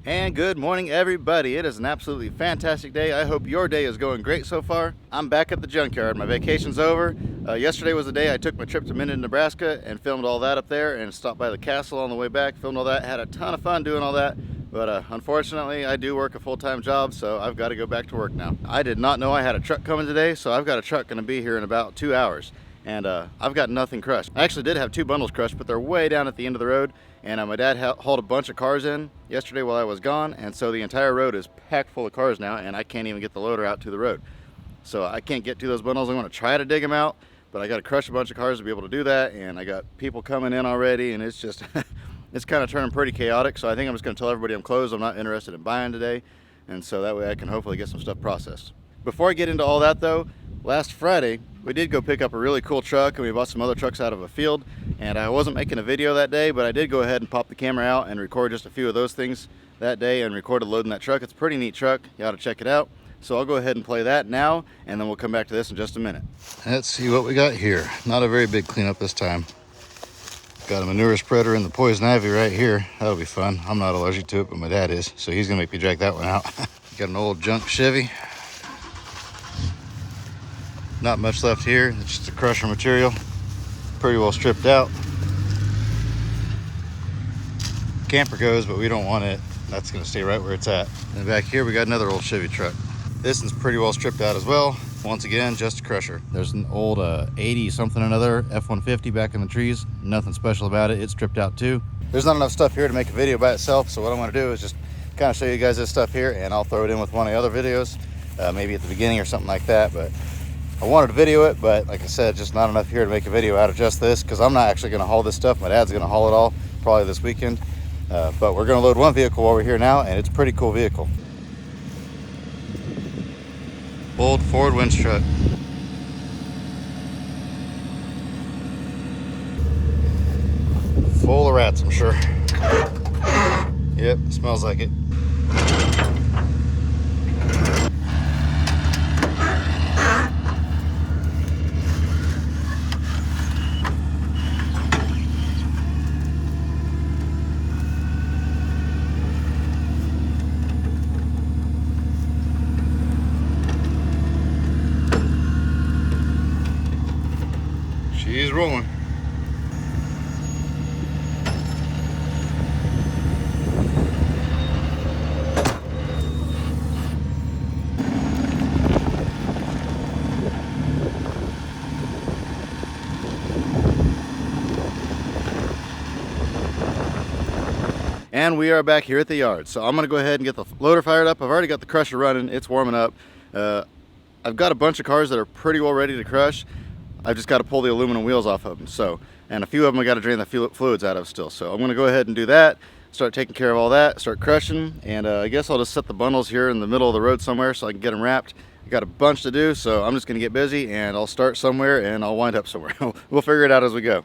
And good morning, everybody. It is an absolutely fantastic day. I hope your day is going great so far. I'm back at the junkyard. My vacation's over. Yesterday was the day I took my trip to Minden, Nebraska and filmed all that up there and stopped by the castle on the way back, filmed all that, had a ton of fun doing all that. But unfortunately, I do work a full-time job, so I've got to go back to work now. I did not know I had a truck coming today, so I've got a truck going to be here in about 2 hours. And I've got nothing crushed. I actually did have 2 bundles crushed, but they're way down at the end of the road. And my dad hauled a bunch of cars in yesterday while I was gone, and so the entire road is packed full of cars now, and I can't even get the loader out to the road. So I can't get to those bundles. I'm going to try to dig them out, but I got to crush a bunch of cars to be able to do that, and I got people coming in already, and it's just it's kind of turning pretty chaotic. So I think I'm just going to tell everybody I'm closed. I'm not interested in buying today, and so that way I can hopefully get some stuff processed. Before I get into all that though, last Friday we did go pick up a really cool truck, and we bought some other trucks out of a field, and I wasn't making a video that day, but I did go ahead and pop the camera out and record just a few of those things that day and recorded loading that truck. It's a pretty neat truck. You ought to check it out. So I'll go ahead and play that now, and then we'll come back to this in just a minute. Let's see what we got here. Not a very big cleanup this time. Got a manure spreader and the poison ivy right here. That'll be fun. I'm not allergic to it, but my dad is, so he's gonna make me drag that one out. Got an old junk Chevy. Not much left here. It's just a crusher material. Pretty well stripped out. Camper goes, but we don't want it. That's gonna stay right where it's at. And back here we got another old Chevy truck. This one's pretty well stripped out as well. Once again, just a crusher. There's an old 80 something another F-150 back in the trees. Nothing special about it. It's stripped out too. There's not enough stuff here to make a video by itself, so what I'm gonna do is just kind of show you guys this stuff here, and I'll throw it in with one of the other videos, maybe at the beginning or something like that. But I wanted to video it, but like I said, just not enough here to make a video out of just this, because I'm not actually gonna haul this stuff. My dad's gonna haul it all, probably this weekend. But we're gonna load one vehicle while we're here now, and it's a pretty cool vehicle. Old Ford winch truck. Full of rats, I'm sure. Yep, smells like it. She's rolling. And we are back here at the yard. So I'm gonna go ahead and get the loader fired up. I've already got the crusher running, it's warming up. I've got a bunch of cars that are pretty well ready to crush. I've just got to pull the aluminum wheels off of them. So, and a few of them I got to drain the fluids out of still. So I'm going to go ahead and do that, start taking care of all that, start crushing, and I guess I'll just set the bundles here in the middle of the road somewhere so I can get them wrapped. I got a bunch to do, so I'm just going to get busy, and I'll start somewhere and I'll wind up somewhere. We'll figure it out as we go.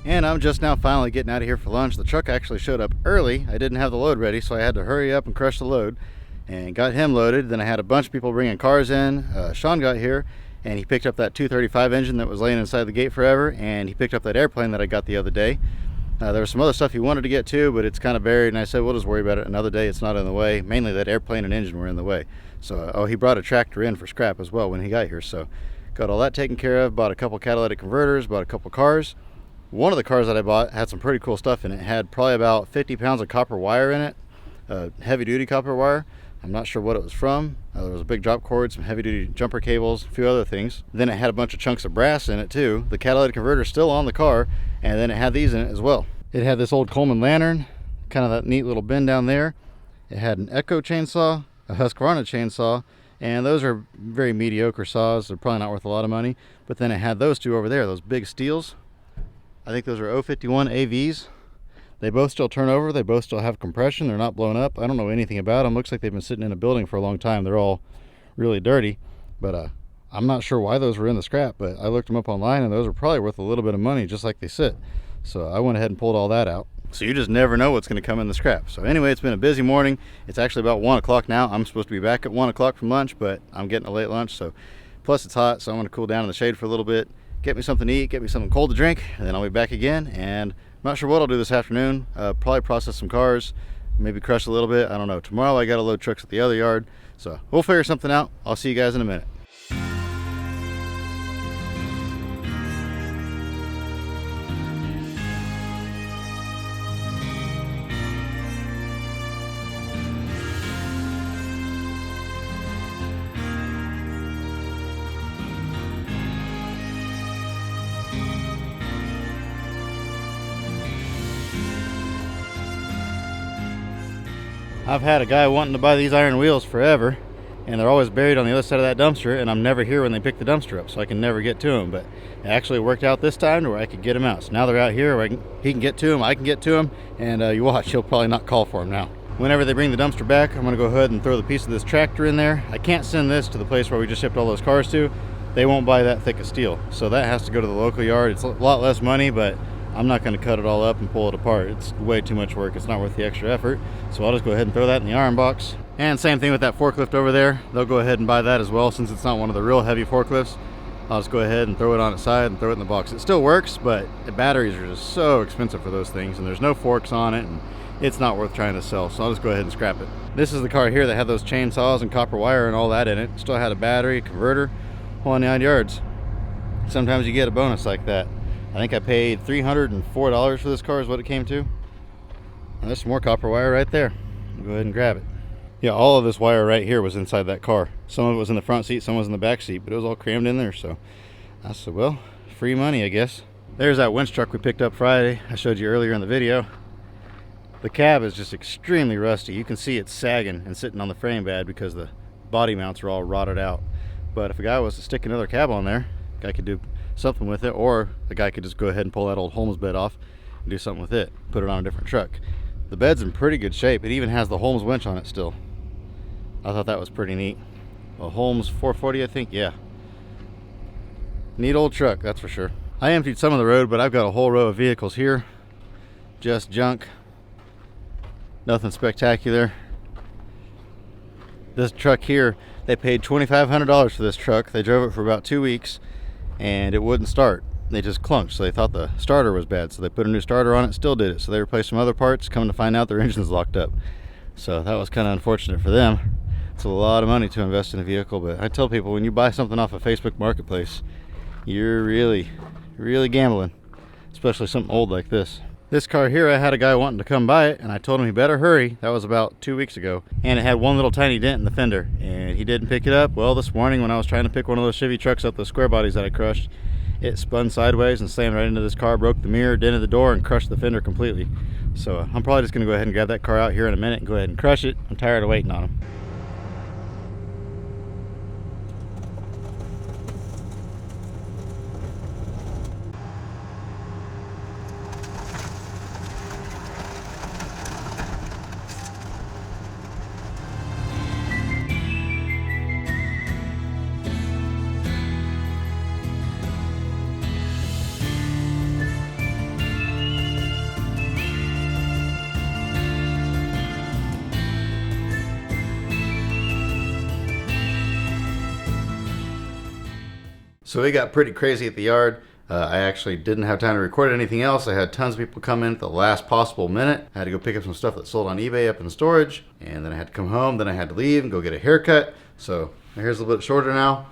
And I'm just now finally getting out of here for lunch. The truck actually showed up early. I didn't have the load ready, so I had to hurry up and crush the load and got him loaded. Then I had a bunch of people bringing cars in. Sean got here and he picked up that 235 engine that was laying inside the gate forever, and he picked up that airplane that I got the other day. There was some other stuff he wanted to get too, but it's kind of buried, and I said, we'll just worry about it another day. It's not in the way. Mainly that airplane and engine were in the way. So, oh, he brought a tractor in for scrap as well when he got here. So got all that taken care of, bought a couple catalytic converters, bought a couple cars. One of the cars that I bought had some pretty cool stuff in it. It had probably about 50 pounds of copper wire in it, heavy duty copper wire. I'm not sure what it was from. There was a big drop cord, some heavy duty jumper cables, a few other things. Then it had a bunch of chunks of brass in it too. The catalytic converter is still on the car, and then it had these in it as well. It had this old Coleman lantern, kind of that neat little bin down there. It had an Echo chainsaw, a Husqvarna chainsaw, and those are very mediocre saws. They're probably not worth a lot of money. But then it had those two over there, those big steels. I think those are 051 AVs. They both still turn over. They both still have compression. They're not blown up. I don't know anything about them. Looks like they've been sitting in a building for a long time. They're all really dirty, but I'm not sure why those were in the scrap, but I looked them up online and those are probably worth a little bit of money just like they sit. So I went ahead and pulled all that out. So you just never know what's going to come in the scrap. So anyway, it's been a busy morning. It's actually about 1 o'clock now. I'm supposed to be back at 1 o'clock from lunch, but I'm getting a late lunch. So plus it's hot, so I'm going to cool down in the shade for a little bit, get me something to eat, get me something cold to drink, and then I'll be back again. And I'm not sure what I'll do this afternoon. Probably process some cars, maybe crush a little bit. I don't know. Tomorrow I got to load trucks at the other yard. So we'll figure something out. I'll see you guys in a minute. I've had a guy wanting to buy these iron wheels forever, and they're always buried on the other side of that dumpster, and I'm never here when they pick the dumpster up, so I can never get to them. But it actually worked out this time to where I could get them out. So now they're out here where he can get to them, I can get to them, and you watch, he'll probably not call for them now. Whenever they bring the dumpster back, I'm going to go ahead and throw the piece of this tractor in there. I can't send this to the place where we just shipped all those cars to. They won't buy that thick of steel, so that has to go to the local yard. It's a lot less money, but I'm not going to cut it all up and pull it apart. It's way too much work. It's not worth the extra effort. So I'll just go ahead and throw that in the iron box. And same thing with that forklift over there. They'll go ahead and buy that as well, since it's not one of the real heavy forklifts. I'll just go ahead and throw it on its side and throw it in the box. It still works, but the batteries are just so expensive for those things, and there's no forks on it, and it's not worth trying to sell. So I'll just go ahead and scrap it. This is the car here that had those chainsaws and copper wire and all that in it. Still had a battery, converter, whole 9 yards. Sometimes you get a bonus like that. I think I paid $304 for this car is what it came to. And there's some more copper wire right there. I'll go ahead and grab it. Yeah, all of this wire right here was inside that car. Some of it was in the front seat, some was in the back seat, but it was all crammed in there. So I said, well, free money, I guess. There's that winch truck we picked up Friday. I showed you earlier in the video. The cab is just extremely rusty. You can see it's sagging and sitting on the frame bad because the body mounts are all rotted out. But if a guy was to stick another cab on there, the guy could do something with it, or the guy could just go ahead and pull that old Holmes bed off and do something with it, put it on a different truck. The bed's in pretty good shape. It even has the Holmes winch on it still. I thought that was pretty neat. A Holmes 440, I think. Yeah, neat old truck, that's for sure. I emptied some of the road, but I've got a whole row of vehicles here, just junk, nothing spectacular. This truck here, they paid $2,500 for this truck. They drove it for about 2 weeks and it wouldn't start. They just clunked, so they thought the starter was bad, so they put a new starter on it, still did it. So they replaced some other parts, coming to find out their engine's locked up. So that was kind of unfortunate for them. It's a lot of money to invest in a vehicle, but I tell people, when you buy something off of Facebook Marketplace, you're really gambling, especially something old like this. This car here, I had a guy wanting to come buy it, and I told him he better hurry. That was about 2 weeks ago. And it had one little tiny dent in the fender, and he didn't pick it up. Well, this morning when I was trying to pick one of those Chevy trucks up, those square bodies that I crushed, it spun sideways and slammed right into this car, broke the mirror, dented the door, and crushed the fender completely. So I'm probably just going to go ahead and grab that car out here in a minute and go ahead and crush it. I'm tired of waiting on him. So it got pretty crazy at the yard. I actually didn't have time to record anything else. I had tons of people come in at the last possible minute. I had to go pick up some stuff that sold on eBay up in storage, and then I had to come home. Then I had to leave and go get a haircut. So my hair's a little bit shorter now.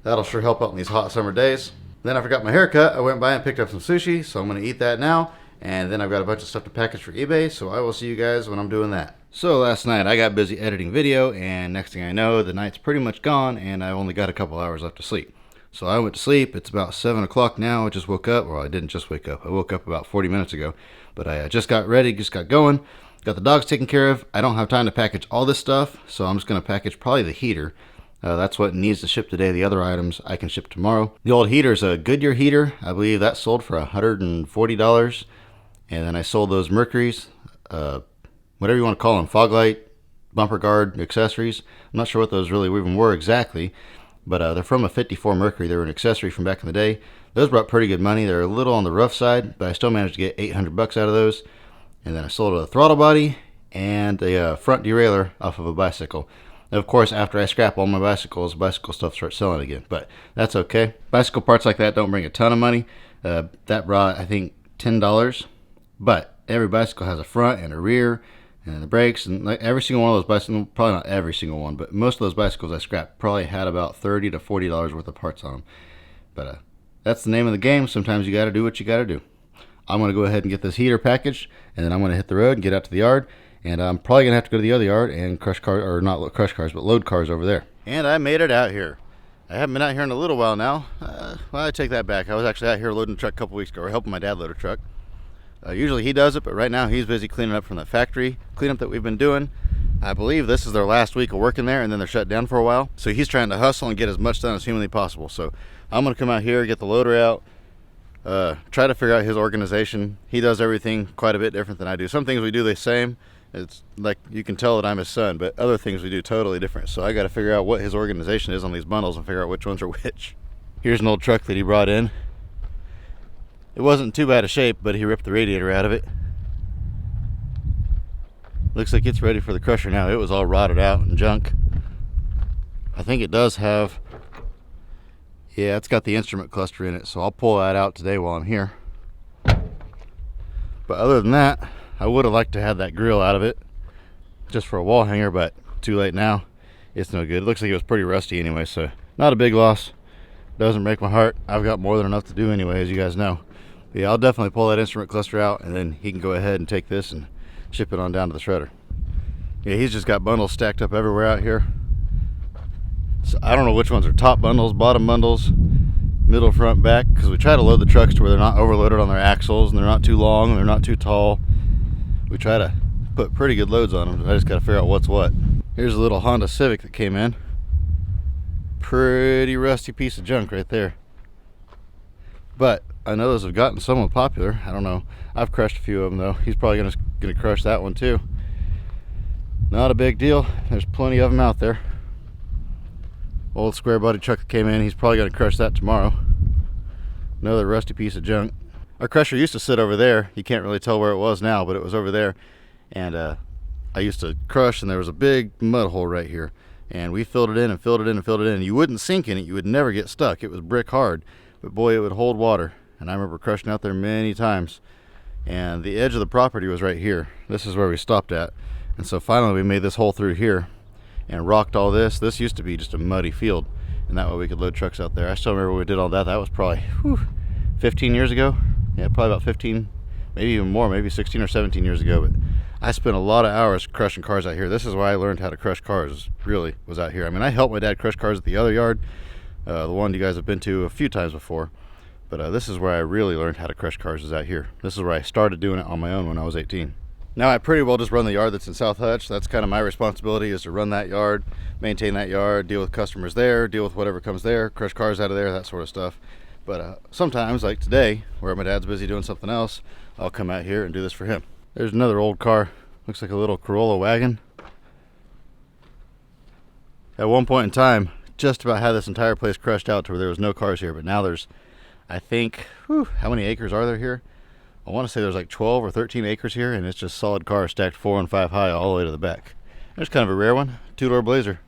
That'll sure help out in these hot summer days. Then after I got my haircut, I went by and picked up some sushi, so I'm going to eat that now. And then I've got a bunch of stuff to package for eBay, so I will see you guys when I'm doing that. So last night I got busy editing video, and next thing I know, the night's pretty much gone, and I've only got a couple hours left to sleep. So I went to sleep. It's about 7 o'clock now. I just woke up. Well, I didn't just wake up. I woke up about 40 minutes ago. But I just got ready, just got going. Got the dogs taken care of. I don't have time to package all this stuff, so I'm just going to package probably the heater. That's what needs to ship today. The other items I can ship tomorrow. The old heater is a Goodyear heater. I believe that sold for $140. And then I sold those Mercuries, whatever you want to call them, fog light, bumper guard, accessories. I'm not sure what those really even were exactly. But they're from a 54 Mercury. They were an accessory from back in the day. Those brought pretty good money. They're a little on the rough side, but I still managed to get $800 out of those. And then I sold a throttle body and a front derailleur off of a bicycle. And of course, after I scrap all my bicycles, bicycle stuff starts selling again. But that's okay. Bicycle parts like that don't bring a ton of money. That brought, I think, $10. But every bicycle has a front and a rear, and the brakes, and like every single one of those bicycles, probably not every single one, but most of those bicycles I scrapped probably had about $30 to $40 worth of parts on them. But that's the name of the game. Sometimes you got to do what you got to do. I'm going to go ahead and get this heater packaged, and then I'm going to hit the road and get out to the yard. And I'm probably going to have to go to the other yard and crush cars, or not crush cars, but load cars over there. And I made it out here. I haven't been out here in a little while now. Well, I take that back. I was actually out here loading a truck a couple weeks ago, or helping my dad load a truck. Usually he does it, but right now he's busy cleaning up from the factory cleanup that we've been doing. I believe this is their last week of working there, and then they're shut down for a while. So he's trying to hustle and get as much done as humanly possible. So I'm going to come out here, get the loader out, try to figure out his organization. He does everything quite a bit different than I do. Some things we do the same. It's like you can tell that I'm his son, but other things we do totally different. So I got to figure out what his organization is on these bundles and figure out which ones are which. Here's an old truck that he brought in. It wasn't too bad a shape, but he ripped the radiator out of it. Looks like it's ready for the crusher now. It was all rotted out and junk. I think it does have, yeah, it's got the instrument cluster in it, so I'll pull that out today while I'm here. But other than that, I would have liked to have that grill out of it just for a wall hanger, but too late now. It's no good. It looks like it was pretty rusty anyway, so not a big loss. Doesn't break my heart. I've got more than enough to do anyway, as you guys know. Yeah, I'll definitely pull that instrument cluster out, and then he can go ahead and take this and ship it on down to the shredder. Yeah, he's just got bundles stacked up everywhere out here. So I don't know which ones are top bundles, bottom bundles, middle, front, back, because we try to load the trucks to where they're not overloaded on their axles, and they're not too long, and they're not too tall. We try to put pretty good loads on them. I just got to figure out what's what. Here's a little Honda Civic that came in. Pretty rusty piece of junk right there. But I know those have gotten somewhat popular. I don't know. I've crushed a few of them though. He's probably gonna crush that one too. Not a big deal. There's plenty of them out there. Old square body truck that came in. He's probably gonna crush that tomorrow. Another rusty piece of junk. Our crusher used to sit over there. You can't really tell where it was now, but it was over there. And I used to crush, and there was a big mud hole right here. And we filled it in and filled it in and filled it in. You wouldn't sink in it. You would never get stuck. It was brick hard. But boy, it would hold water. And I remember crushing out there many times. And the edge of the property was right here. This is where we stopped at. And so finally we made this hole through here and rocked all this. This used to be just a muddy field. And that way we could load trucks out there. I still remember when we did all that. That was probably 15 years ago. Yeah, probably about 15 maybe even more, maybe 16 or 17 years ago. But I spent a lot of hours crushing cars out here. This is why I learned how to crush cars, really, was out here. I mean, I helped my dad crush cars at the other yard, the one you guys have been to a few times before. But this is where I really learned how to crush cars, is out here. This is where I started doing it on my own when I was 18. Now I pretty well just run the yard that's in South Hutch. That's kind of my responsibility, is to run that yard, maintain that yard, deal with customers there, deal with whatever comes there, crush cars out of there, that sort of stuff. But sometimes, like today, where my dad's busy doing something else, I'll come out here and do this for him. There's another old car. Looks like a little Corolla wagon. At one point in time, just about had this entire place crushed out to where there was no cars here. But now there's, I think, how many acres are there here? I want to say there's like 12 or 13 acres here, and it's just solid cars stacked 4 and 5 high all the way to the back. There's kind of a rare one, 2-door Blazer,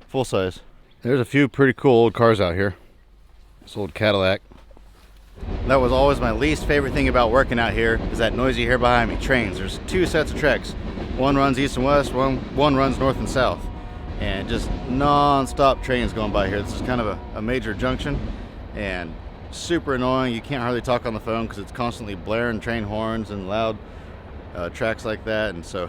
full size. There's a few pretty cool old cars out here. This old Cadillac. That was always my least favorite thing about working out here, is that noise you hear behind me, trains. There's 2 sets of tracks. One runs east and west, one runs north and south. And just non-stop trains going by here. This is kind of a major junction, and super annoying. You can't hardly talk on the phone because it's constantly blaring train horns and loud tracks like that. And so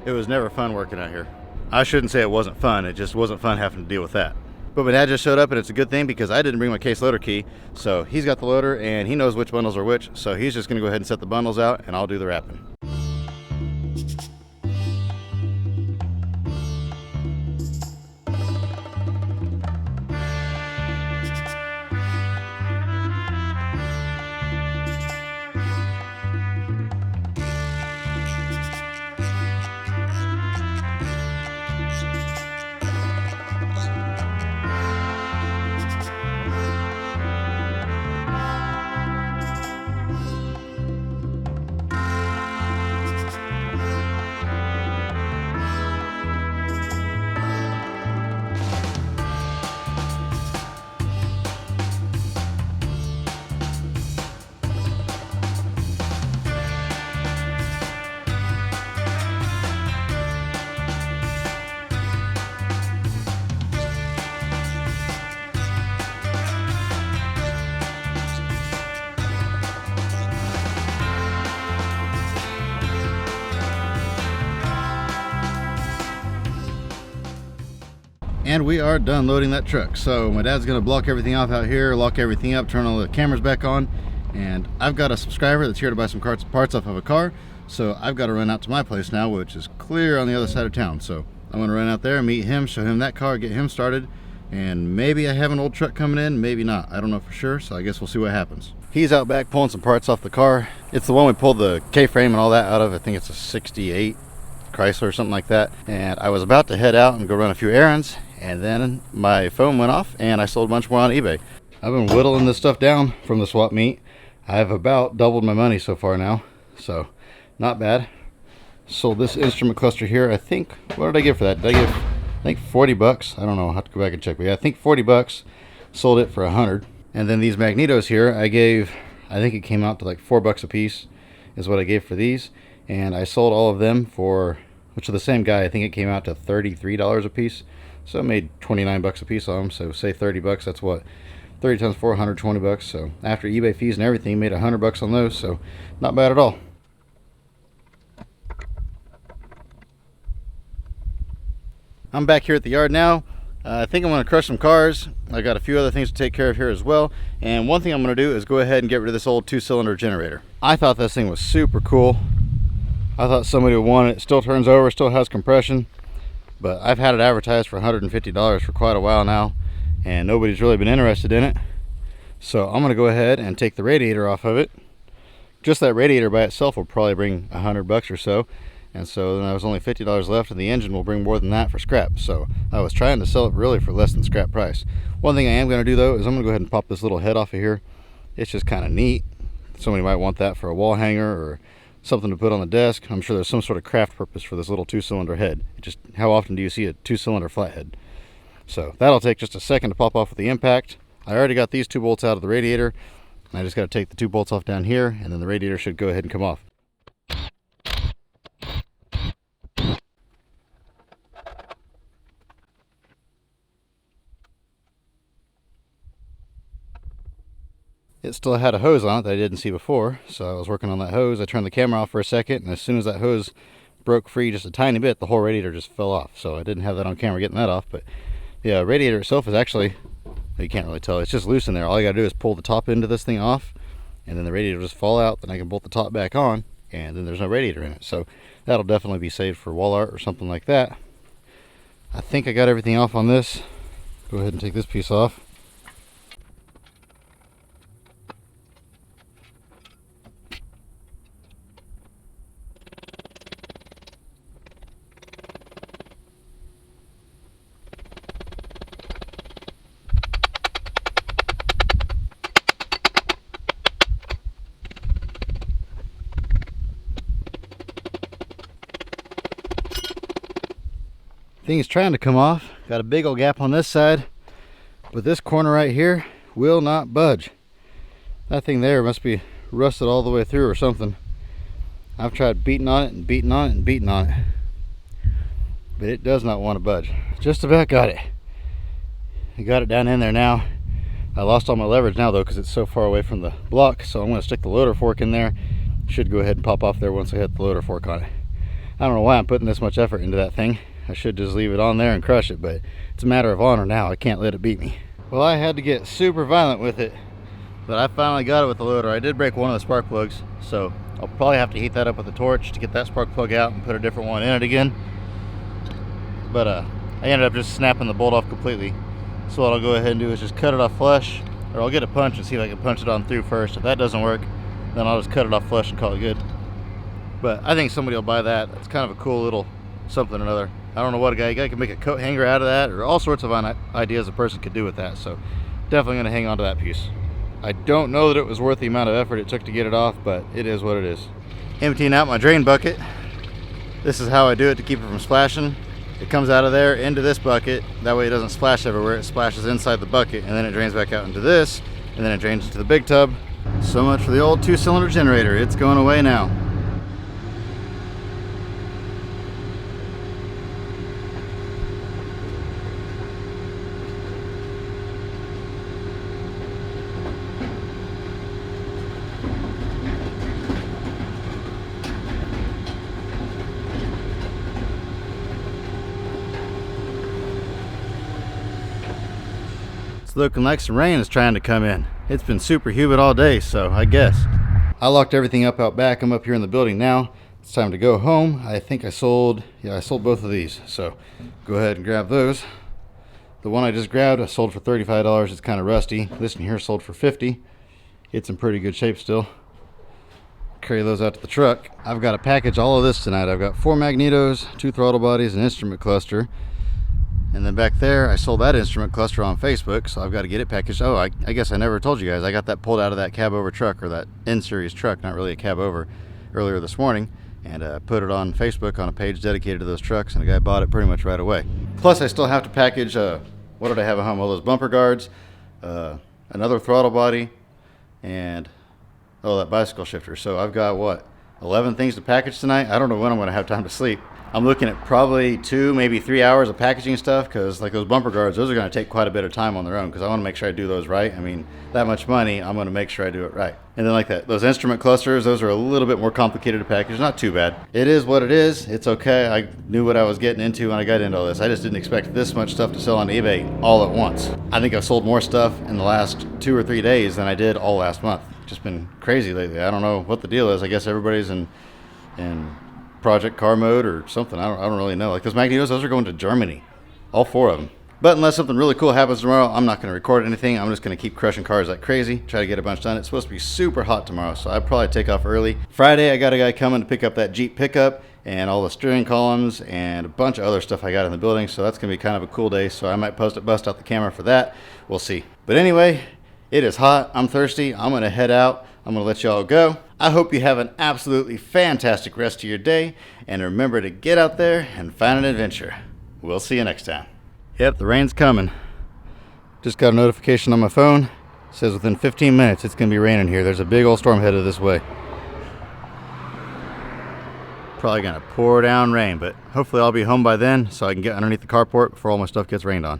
it was never fun working out here. I shouldn't say it wasn't fun, it just wasn't fun having to deal with that. But my dad just showed up, and it's a good thing because I didn't bring my case loader key. So he's got the loader and he knows which bundles are which. So he's just gonna go ahead and set the bundles out, and I'll do the wrapping. And we are done loading that truck. So my dad's gonna block everything off out here, lock everything up, turn all the cameras back on. And I've got a subscriber that's here to buy some parts off of a car. So I've got to run out to my place now, which is clear on the other side of town. So I'm gonna run out there, meet him, show him that car, get him started. And maybe I have an old truck coming in, maybe not. I don't know for sure, so I guess we'll see what happens. He's out back pulling some parts off the car. It's the one we pulled the K-frame and all that out of. I think it's a 68 Chrysler or something like that. And I was about to head out and go run a few errands, and then my phone went off and I sold a bunch more on eBay. I've been whittling this stuff down from the swap meet. I've about doubled my money so far now, so not bad. Sold this instrument cluster here. I think, what did I give for that? Did I give, I think 40 bucks. I don't know, I'll have to go back and check, but yeah, I think 40 bucks. Sold it for 100. And then these magnetos here, I gave, I think it came out to like 4 bucks a piece is what I gave for these. And I sold all of them for, which are the same guy, I think it came out to $33 a piece. So I made 29 bucks a piece on them. So say 30 bucks, that's what, 30 times 4, 120 bucks. So after eBay fees and everything, made 100 bucks on those. So not bad at all. I'm back here at the yard now. I think I'm going to crush some cars. I got a few other things to take care of here as well. And one thing I'm going to do is go ahead and get rid of this old 2-cylinder generator. I thought this thing was super cool. I thought somebody would want it. It still turns over, still has compression. But I've had it advertised for $150 for quite a while now, and nobody's really been interested in it. So I'm going to go ahead and take the radiator off of it. Just that radiator by itself will probably bring 100 bucks or so. And so then there was only $50 left, and the engine will bring more than that for scrap. So I was trying to sell it really for less than scrap price. One thing I am going to do though is I'm going to go ahead and pop this little head off of here. It's just kind of neat. Somebody might want that for a wall hanger or something to put on the desk. I'm sure there's some sort of craft purpose for this little 2-cylinder head. Just how often do you see a 2-cylinder flathead? So that'll take just a second to pop off with the impact. I already got these 2 bolts out of the radiator. I just got to take the 2 bolts off down here, and then the radiator should go ahead and come off. it still had a hose on it that I didn't see before, so I was working on that hose. I turned the camera off for a second, and as soon as that hose broke free just a tiny bit, the whole radiator just fell off. So I didn't have that on camera getting that off, but yeah, radiator itself is actually, you can't really tell, it's just loose in there. All you gotta do is pull the top end of this thing off, and then the radiator will just fall out. Then I can bolt the top back on, and then there's no radiator in it. So that'll definitely be saved for wall art or something like that. I think I got everything off on this. Go ahead and take this piece off. Thing's trying to come off. Got a big old gap on this side, but this corner right here will not budge. That thing there must be rusted all the way through or something. I've tried beating on it and beating on it and beating on it, but it does not want to budge. Just about got it. I got it down in there now. I lost all my leverage now though because it's so far away from the block, so I'm going to stick the loader fork in there. Should go ahead and pop off there once I hit the loader fork on it. I don't know why I'm putting this much effort into that thing. I should just leave it on there and crush it, but it's a matter of honor now. I can't let it beat me. Well, I had to get super violent with it, but I finally got it with the loader. I did break one of the spark plugs, so I'll probably have to heat that up with a torch to get that spark plug out and put a different one in it again. But I ended up just snapping the bolt off completely. So what I'll go ahead and do is just cut it off flush, or I'll get a punch and see if I can punch it on through first. If that doesn't work, then I'll just cut it off flush and call it good. But I think somebody will buy that. It's kind of a cool little something or another. I don't know what a guy can make a coat hanger out of that, or all sorts of ideas a person could do with that. So definitely going to hang on to that piece. I don't know that it was worth the amount of effort it took to get it off, but it is what it is. Emptying out my drain bucket. This is how I do it to keep it from splashing. It comes out of there into this bucket. That way it doesn't splash everywhere. It splashes inside the bucket, and then it drains back out into this, and then it drains into the big tub. So much for the old 2-cylinder generator. It's going away now. It's looking like some rain is trying to come in. It's been super humid all day, so I guess. I locked everything up out back. I'm up here in the building now. It's time to go home. I think I sold both of these. So go ahead and grab those. The one I just grabbed, I sold for $35. It's kind of rusty. This one here sold for $50. It's in pretty good shape still. Carry those out to the truck. I've got to package all of this tonight. I've got 4 magnetos, 2 throttle bodies, an instrument cluster. And then back there, I sold that instrument cluster on Facebook, so I've got to get it packaged. Oh, I guess I never told you guys. I got that pulled out of that cab over truck, or that N-Series truck, not really a cab over, earlier this morning, and put it on Facebook on a page dedicated to those trucks, and a guy bought it pretty much right away. Plus, I still have to package, what did I have at home? All those bumper guards, another throttle body, and, that bicycle shifter. So I've got, 11 things to package tonight? I don't know when I'm going to have time to sleep. I'm looking at probably 2, maybe 3 hours of packaging stuff, because like those bumper guards, those are going to take quite a bit of time on their own, because I want to make sure I do those right. I mean, that much money, I'm going to make sure I do it right. And then like those instrument clusters, those are a little bit more complicated to package. Not too bad. It is what it is. It's okay. I knew what I was getting into when I got into all this. I just didn't expect this much stuff to sell on eBay all at once. I think I've sold more stuff in the last 2 or 3 days than I did all last month. Just been crazy lately. I don't know what the deal is. I guess everybody's in project car mode or something. I don't really know. Like those magnetos, those are going to Germany, all 4 of them. But unless something really cool happens tomorrow, I'm not going to record anything. I'm just going to keep crushing cars like crazy, try to get a bunch done. It's supposed to be super hot tomorrow, so I'll probably take off early. Friday, I got a guy coming to pick up that Jeep pickup and all the steering columns and a bunch of other stuff I got in the building, so that's going to be kind of a cool day, so I might bust out the camera for that. We'll see. But anyway, it is hot. I'm thirsty. I'm going to head out. I'm going to let y'all go. I hope you have an absolutely fantastic rest of your day, and remember to get out there and find an adventure. We'll see you next time. Yep, the rain's coming. Just got a notification on my phone. It says within 15 minutes it's going to be raining here. There's a big old storm headed this way. Probably going to pour down rain, but hopefully I'll be home by then so I can get underneath the carport before all my stuff gets rained on.